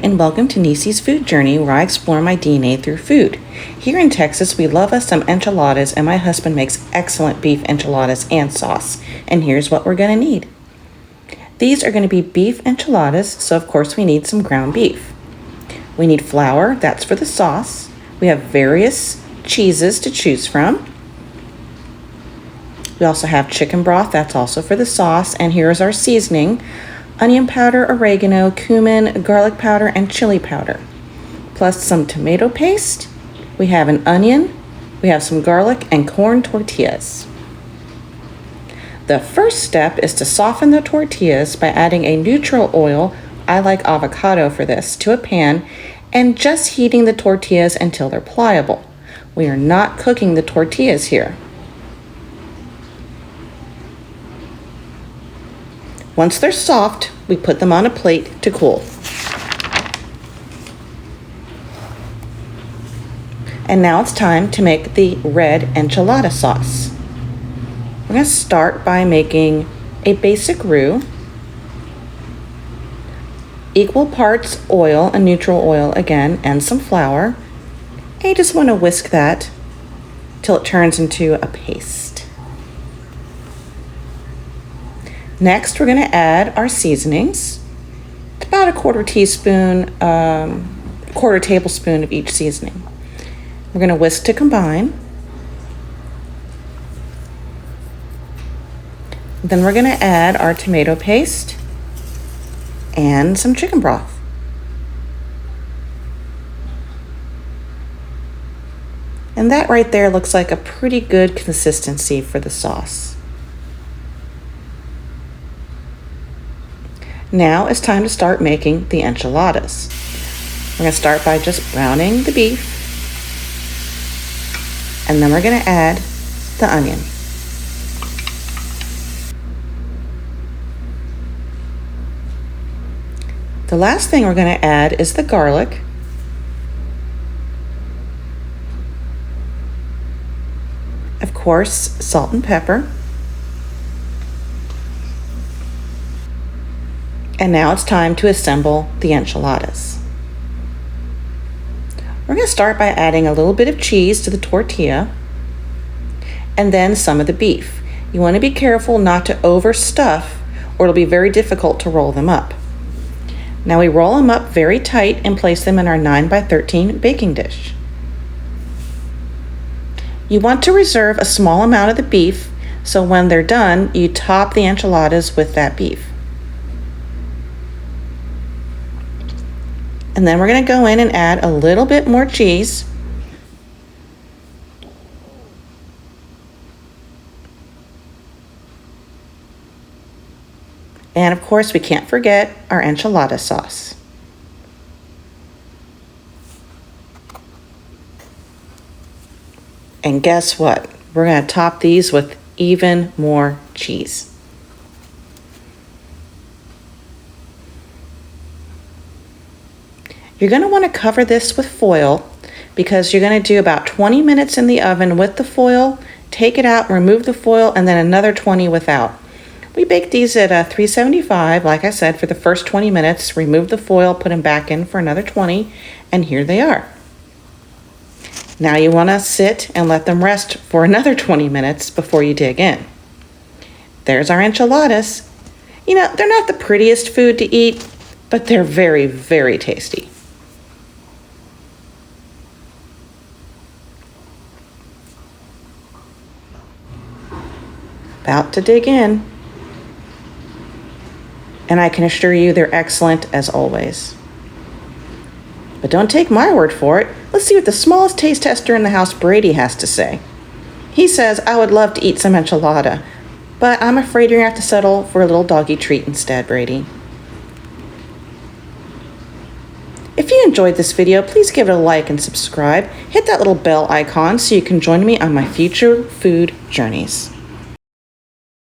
and welcome to Niecy's Food Journey, where I explore my DNA through food. Here in Texas, we love us some enchiladas, and my husband makes excellent beef enchiladas and sauce. And here's what we're going to need. These are going to be beef enchiladas, so of course we need some ground beef. We need flour, that's for the sauce. We have various cheeses to choose from. We also have chicken broth, that's also for the sauce, and here's our seasoning. Onion powder, oregano, cumin, garlic powder, and chili powder. Plus some tomato paste. We have an onion. We have some garlic and corn tortillas. The first step is to soften the tortillas by adding a neutral oil, I like avocado for this, to a pan and just heating the tortillas until they're pliable. We are not cooking the tortillas here. Once they're soft, we put them on a plate to cool. And now it's time to make the red enchilada sauce. We're going to start by making a basic roux, equal parts oil, a neutral oil again, and some flour. And you just want to whisk that till it turns into a paste. Next, we're going to add our seasonings. It's about a quarter tablespoon of each seasoning. We're going to whisk to combine. Then we're going to add our tomato paste and some chicken broth. And that right there looks like a pretty good consistency for the sauce. Now it's time to start making the enchiladas. We're going to start by just browning the beef, and then we're going to add the onion. The last thing we're going to add is the garlic. Of course, salt and pepper. And now it's time to assemble the enchiladas. We're going to start by adding a little bit of cheese to the tortilla and then some of the beef. You want to be careful not to overstuff or it'll be very difficult to roll them up. Now we roll them up very tight and place them in our 9x13 baking dish. You want to reserve a small amount of the beef so when they're done, you top the enchiladas with that beef. And then we're going to go in and add a little bit more cheese. And of course, we can't forget our enchilada sauce. And guess what? We're going to top these with even more cheese. You're going to want to cover this with foil because you're going to do about 20 minutes in the oven with the foil, take it out, remove the foil, and then another 20 without. We bake these at 375, like I said, for the first 20 minutes, remove the foil, put them back in for another 20, and here they are. Now you want to sit and let them rest for another 20 minutes before you dig in. There's our enchiladas. You know, they're not the prettiest food to eat, but they're very, very tasty. About to dig in. And I can assure you they're excellent as always. But don't take my word for it. Let's see what the smallest taste tester in the house, Brady, has to say. He says, I would love to eat some enchilada, but I'm afraid you're going to have to settle for a little doggy treat instead, Brady. If you enjoyed this video, please give it a like and subscribe. Hit that little bell icon so you can join me on my future food journeys.